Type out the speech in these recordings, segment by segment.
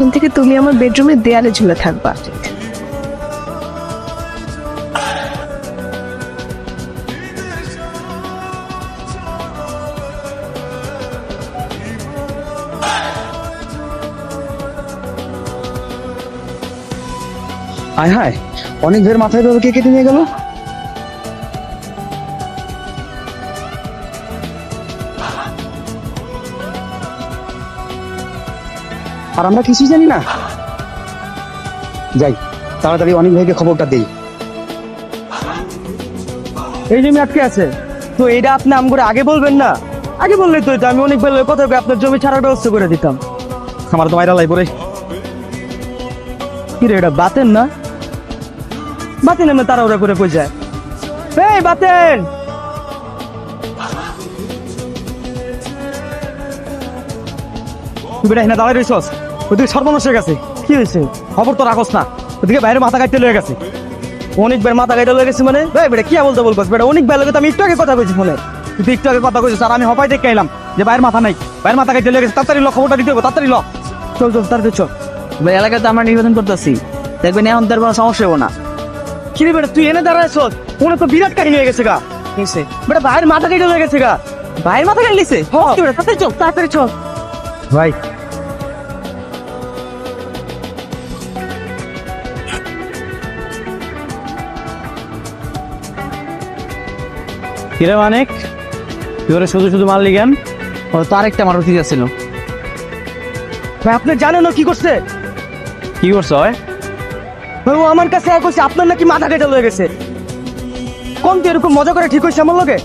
এখন থেকে তুমি আমার বেডরুমের দেয়ালে ঝুলে থাকবা। আয় হায়, অনেক ভের মাথায় ধরে কে কেটে নিয়ে গেল। আর আমরা কিছুই জানি না। যাই তাড়াতাড়ি অনেক ভাইকে খবরটা দেই। এই যে আটকে আছে তো এটা আপনি আমগরে আগে বলবেন না? আগে বললেই তো আমি অনেক বেলা কথা হবে, আপনার জমি ছাড়ার ব্যবস্থা করে দিতাম। আমার তো মাইরা লাগবে রে। কি রে, এটা বাতেন না? বাতেন এমনি তারা ওরা করে কই যায়। এই বাতেন, তুই বেটা এখানে দাঁড়াই রইছস? ওদিকে সর্বনাশ হয়ে গেছে। কি হয়েছে? খবর তো রাখস না। ওদিকে বাইরে মাথা কাটতে লয়ে গেছে। অনেকবার মাথা কাটতে লয়ে গেছে মানে? ভাই বেটা কি বলতে বলবস বেটা? অনেক বেলা আমি একটু আগে কথা কইছি ফোনে। তুই একটু আগে কথা কইছিস আর আমি হপাই দেখে এলাম যে বাইরের মাথা নাই, বাইরের মাথা কাটতে লয়ে গেছে। তাড়াতাড়ি ল, খবরটা দিতে হবে, তাড়াতাড়ি ল। চল চল তাড়াতাড়ি চল। ভাই এলাকাতে আমরা নিবেদন করতেছি, দেখবেন এখন তার কোনো সমস্যা হবো না। কি রে বেটা তুই এনে দাঁড়াইছ? ওনে তো বিরাট কাহিনী হয়ে গেছে গা। বেটা বাইরের মাথা কেটে হয়ে গেছে গা। ভাইয়ের মাথা কেন লিছে? তাড়াতাড়ি চল, তাড়াতাড়ি চল ভাই কিরে মানিক, তুই ওরা শুধু শুধু মারলি কেন? ও তো আরেকটা মারুতি ছিল। ভাই আপনি জানেন ও কি করছে? কি করছো? ভাই ও আমার কাছে এক কইছে আপনার নাকি মাথা কেটে হয়ে গেছে। কোন তুই এরকম মজা করে ঠিক হইছে আমার লগে?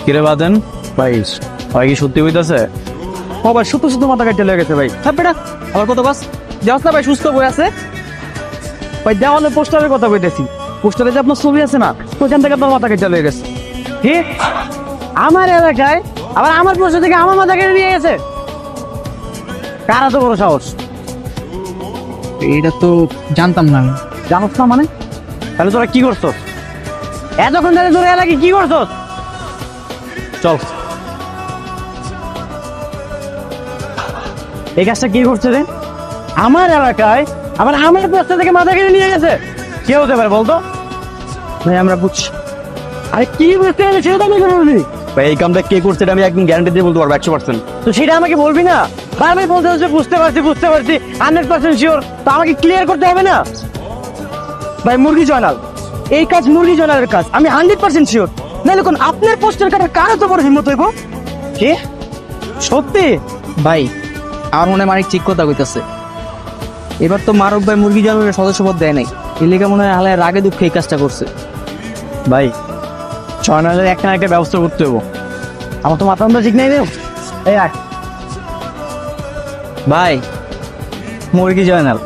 কিরে বাদেন ভাই, ভাই কি সত্যি হইতাছে? ও ভাই শুধু শুধু মাথা কেটে হয়ে গেছে ভাই। থাক বেটা, আবার কত বাস যাস না ভাই, সুস্থ বই আছে। ভাই দেওয়ালে পোস্টারের কথা কইতেছি। পোস্টারে যে আপনার ছবি আছে না, ওইখান থেকে আপনার মাথা কেটে হয়ে গেছে। কি আমার এলাকায় আবার আমার পোস্ট থেকে আমার মাথা কেটে নিয়ে গেছে? কারা তো বড় সাহস? এটা তো জানতাম না। জানোস না মানে? তাহলে তোরা কি করছস? এতক্ষণ ধরে তোর এলাকায় কি করছস? চল। এই কাজটা কি করছে রে? আমার এলাকায় আবার আমার পোস্টার থেকে মাথা কেটে নিয়ে গেছে। কে হতে পারে বলতো? ভাই আমরা বুঝছি। আরে কি বুঝতে গেলে সেটা আমি বলি। ভাই এই কামটা কে করছে এটা আমি একদম গ্যারান্টি দিয়ে বলতে পারবো 100%। তো সেটা আমাকে বলবি না? বারবার বলতে হচ্ছে বুঝতে পারছি 100% শিওর। তো আমাকে ক্লিয়ার করতে হবে না? ভাই মুরগি জয়নাল, এই কাজ মুরগি জয়নালের কাজ, আমি 100% শিওর। নাহলে কোন আপনার পোস্টার কাটার কারো তো বড় হিম্মত হইব? কে? সত্যি ভাই আমার মনে হয় মানিক ঠিক কথা কইতাছে। এবার তো মারুফ ভাই মুরগি জন্মের সদস্যপদ দেয় নাই, এলাকা মনে হয় হালায় রাগে দুঃখে এই কাজটা করছে। ভাই জয়নালের একটা না একটা ব্যবস্থা করতে হইব। আমার তো মাথা ঠিক নাই রে। এই আয় ভাই মুরগি জয়নাল।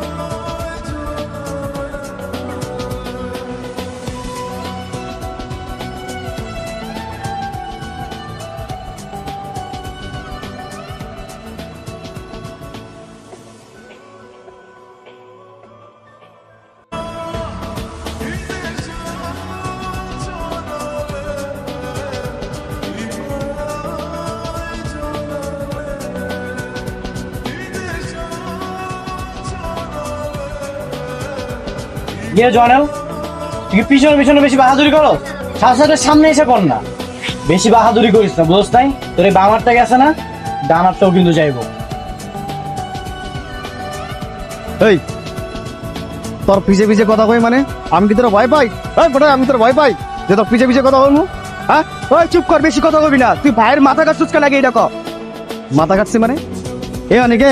গিয়ে জয়নাল, তুই কি পিছনে পিছনে বেশি বাহাদুরি করো? সাথে সাথে সামনে এসে কর না। বেশি বাহাদুরি করিস না, বুঝছ নাই? তোর এই বামারটা গেছে না, ডানারটাও কিন্তু যাইব। এই তোর পিছে পিছে কথা কই মানে? আমি কি তোর ভয় পাই? আমি তোর ভয় পাই যে তোর পিছে পিছে কথা বলবো? হ্যাঁ ওই চুপ কর, বেশি কথা কবি না। তুই ভাইয়ের মাথা কাটছিস কেন আগে এটা কর। মাথা কাটছি মানে? এ অনেকে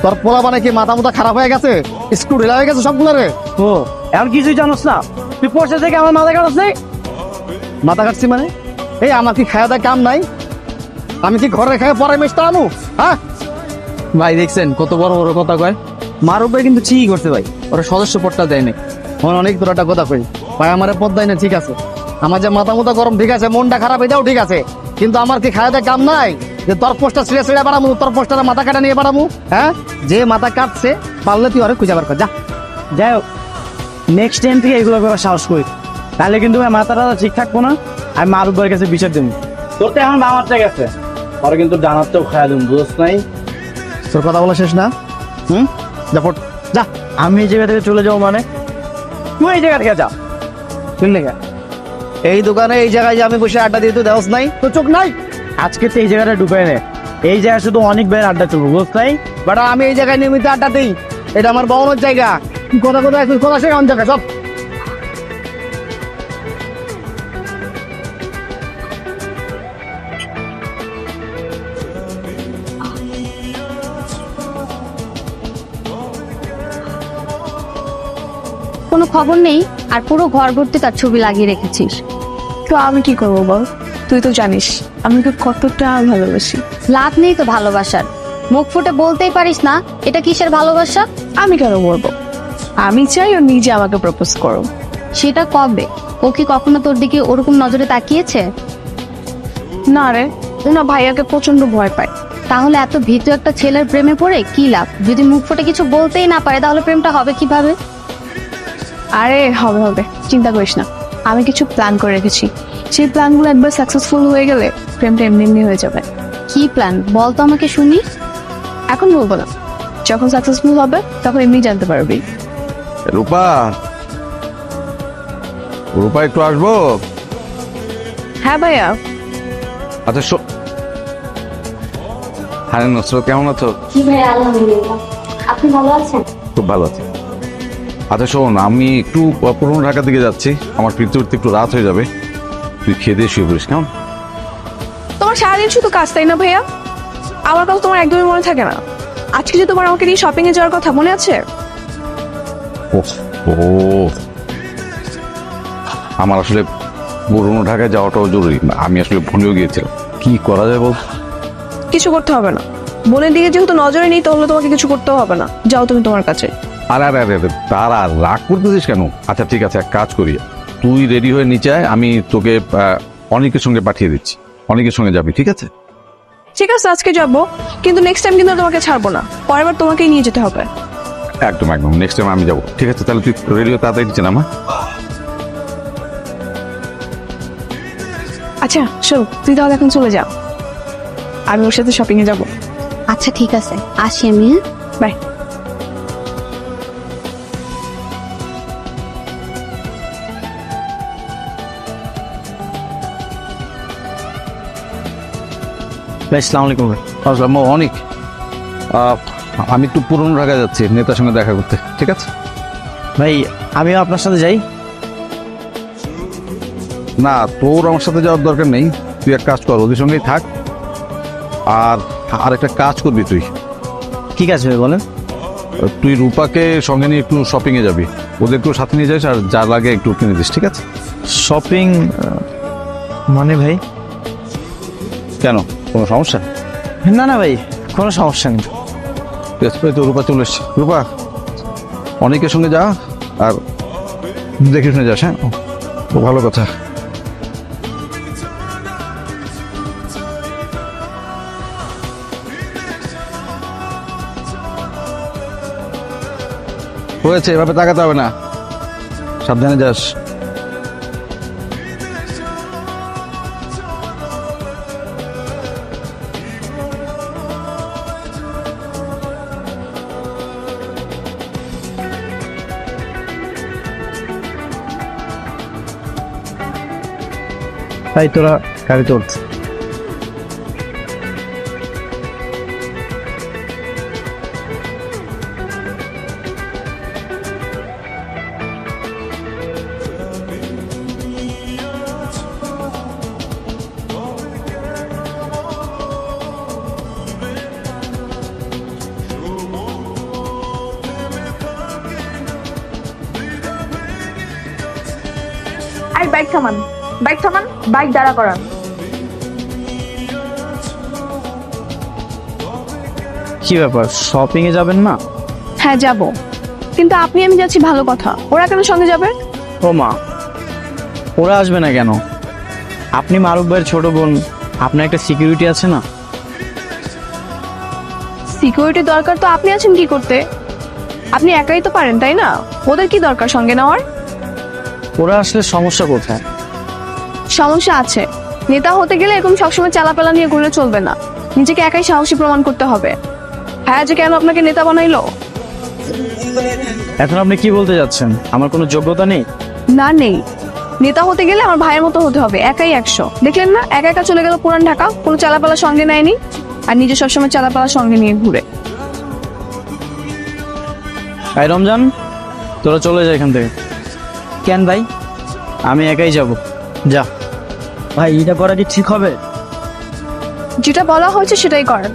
তোর পোলা মানে কি মাথা মুথা খারাপ হয়ে গেছে? স্ক্রু ঢিলা হয়ে গেছে সবগুলো রে। ও এখন কিছুই জানোস না? তুই পয়সা থেকে আমার মাথা কাটছ নাই? মাথা কাটছি মানে? এই আমার কি খাওয়া দাওয়া কাম নাই? আমি কি ঘরে খায় পরে মিষ্টি আনু? হ্যাঁ ভাই দেখছেন কত বড় বড় কথা কয়। মারুফ ভাই কিন্তু ঠিকই করছে ভাই, ওরা সদস্য পদটা দেয় নাই। আমার অনেক তোর একটা কথা কই, ভাই আমার পদ দেয় না ঠিক আছে, আমার যে মাথা মুথা গরম ঠিক আছে, মনটা খারাপ এটাও ঠিক আছে, কিন্তু আমার কি খাওয়া দাওয়া কাম নাই যে তোর পোস্টটা ছিঁড়ে ছিঁড়ে বাড়াবো, তোর পোস্টারে মাথা কাটা নিয়ে বাড়াবো? হ্যাঁ যে মাথা কাটছে পারলে তুই আরে খুঁজে বার কর যা। যাই হোক, নেক্সট টাইম থেকে এগুলো করার সাহস করি, তাহলে কিন্তু ভাই মাথাটা ঠিক থাকবো না। আমি মারুফ ভাইয়ের কাছে বিচার দেবো। তোর তো এখন বামারটা গেছে, পরে কিন্তু ডানারটাও খাওয়া দেবো, বুঝছ নাই? তোর কথা বলা শেষ না? যা পড়, যা। আমি এই জায়গা থেকে চলে যাবো মানে? তুই এই জায়গা থেকে যা। শুনলে গা, এই দোকানে এই জায়গায় যে আমি বসে আড্ডা দিয়ে তুই দেওয়াস নাই, তো চোখ নাই? আজকে তো এই জায়গাটা ঢুকায় নে। এই জায়গায় শুধু অনেক ভাইয়ের আড্ডা চলবো, বুঝ নাই? বাট আমি এই জায়গায় নিয়মিত আড্ডা দিই, এটা আমার বউনের জায়গা। তুই কথা কথা শেখ আমার জায়গায় সব। কোনো খবর নেই, আর পুরো ঘর ভর্তি তার ছবি লাগিয়ে রেখেছিস। তো আমি কি করবো বল? তুই তো জানিস আমি তো কতটা ভালোবাসি। লাভ নেই তো ভালোবাসার, মুখ ফুটে বলতেই পারিস না এটা কিসের ভালোবাসা। আমি কেন বলবো? আমি চাই ও নিজে আমাকে প্রপোজ করো। সেটা কবে? ও কি কখনো তোর দিকে ওরকম নজরে তাকিয়েছে? না রে, ওনা ভাইয়াকে প্রচন্ড ভয় পায়। তাহলে এত ভীতু একটা ছেলের প্রেমে পড়ে কি লাভ? যদি মুখ ফুটে কিছু বলতেই না পারে তাহলে প্রেমটা হবে কিভাবে? আরে হবে হবে, চিন্তা করিস না। আমি কিছু প্ল্যান করে রেখেছি, সেই প্ল্যানগুলো একবার সাকসেসফুল হয়ে গেলে প্রেমটা এমনি এমনি হয়ে যাবে। কি প্ল্যান বল তো আমাকে শুনি। এখন বলবো না, যখন সাকসেসফুল হবে তখন এমনি জানতে পারবি। রূপা, রূপা একটু আসবো? হ্যাঁ ভাইয়া। আচ্ছা হ্যাঁ নসরত, কেমন আছো? কি ভাই, আলহামদুলিল্লাহ। আপনি ভালো আছেন? খুব ভালো আছি। আচ্ছা শোন, আমি একটু পুরনো ঢাকার দিকে যাচ্ছি, আমার ফিরতে ফিরতে একটু রাত হয়ে যাবে, তুই খেয়ে দিয়ে শুয়ে পড়িস কেমন? তোমার সারাদিন শুধু কাজ, তাই না ভাইয়া? আমার কথা তোমার একদমই মনে থাকে না? আজকে যে তোমার আমাকে নিয়ে শপিং এ যাওয়ার কথা মনে আছে? ও আমার আসলে পুরনো ঢাকায় যাওয়াটাও জরুরি, আমি আসলে ভুলেও গিয়েছিলাম। কি করা যায় বল? কিছু করতে হবে না, বোনের দিকে যেহেতু নজরে নেই তাহলে তোমাকে কিছু করতেও হবে না। যাও তুমি তোমার কাছে। আরে আরে আরে তারা রাগ করতেছিস কেন? আচ্ছা ঠিক আছে, এক কাজ করি, তুই রেডি হয়ে নিচে আয়, আমি তোকে অনেকের সঙ্গে পাঠিয়ে দিচ্ছি, অনেকের সঙ্গে যাবি, ঠিক আছে? ঠিক আছে, আজকে যাবো, কিন্তু নেক্সট টাইম কিন্তু তোমাকে ছাড়বো না, পরের বার তোমাকেই নিয়ে যেতে হবে। একদম একদম, নেক্সট টাইম আমি যাবো, ঠিক আছে? তাহলে তুই রেডি হয়ে তাড়াতাড়ি নিচে নামা। আচ্ছা শোন, তুই তাহলে এখন চলে যাও, আমি ওর সাথে শপিং এ যাবো। আচ্ছা ঠিক আছে, আসি আমি। বাই। ভাই আসসালামু আলাইকুম ভাই। আসলাম অনেক, আমি একটু পুরনো ঢাকা যাচ্ছি নেতার সঙ্গে দেখা করতে, ঠিক আছে? ভাই আমিও আপনার সাথে যাই। না, তোর আমার সাথে যাওয়ার দরকার নেই, তুই এক কাজ কর, ওদের সঙ্গেই থাক। আর একটা কাজ করবি তুই, ঠিক আছে ভাই বলেন। তুই রূপাকে সঙ্গে নিয়ে একটু শপিংয়ে যাবি, ওদেরকেও সাথে নিয়ে যাস, আর যা লাগে একটু কিনে দিস, ঠিক আছে? শপিং মানে ভাই? কেন, কোনো সমস্যা? না না ভাই, কোনো সমস্যা নেই। ঠিক আছে, তো রূপা চলে এসছে। রূপা অনেকের সঙ্গে যা, আর দেখে শুনে যাস, হ্যাঁ? ও ভালো কথা। হয়েছে, এভাবে তাকাতে হবে না, সাবধানে যাস। ভাই তোরা গাড়িতে উঠছে। আর বাইক থামান, বাইক থামান, বাইক দাঁড়া করান। কি ব্যাপার, শপিং এ যাবেন না? হ্যাঁ যাব, কিন্তু আপনি আমি যাচ্ছি ভালো কথা, ওরা কেন সঙ্গে যাবে? ও মা, ওরা আসবে না কেন? আপনি মারুফ ভাইয়ের ছোট বোন, আপনার একটা সিকিউরিটি আছে না? সিকিউরিটি দরকার তো আপনি আছেন কি করতে? আপনি একাই তো পারেন, তাই না? ওদের কি দরকার সঙ্গে নেওয়ার? ওরা আসলে সমস্যা কোথায়? সমস্যা আছে, নেতা হতে গেলে এরকম সবসময় চালাপালা নিয়ে ঘুরে চলবে না, নিজেকে একাই সাহসী প্রমাণ করতে হবে। হ্যাঁ যে কেন আপনাকে নেতা বানাইলো? এখন আপনি কি বলতে যাচ্ছেন? আমার কোনো যোগ্যতা নেই? না নেই, নেতা হতে গেলে আমার ভাইয়ের মতো হতে হবে, একাই 100। দেখলেন না, একা একা চলে গেল পুরান ঢাকা, কোনো চালাপালা সঙ্গে নেয়নি, আর নিজে সবসময় চালাপালা সঙ্গে নিয়ে ঘুরে। ভাই রমজান, তোরা চলে যা এখান থেকে। কেন ভাই? আমি একাই যাব। যা। ভাই এটা করা কি ঠিক হবে? যেটা বলা হয়েছে সেটাই করেন।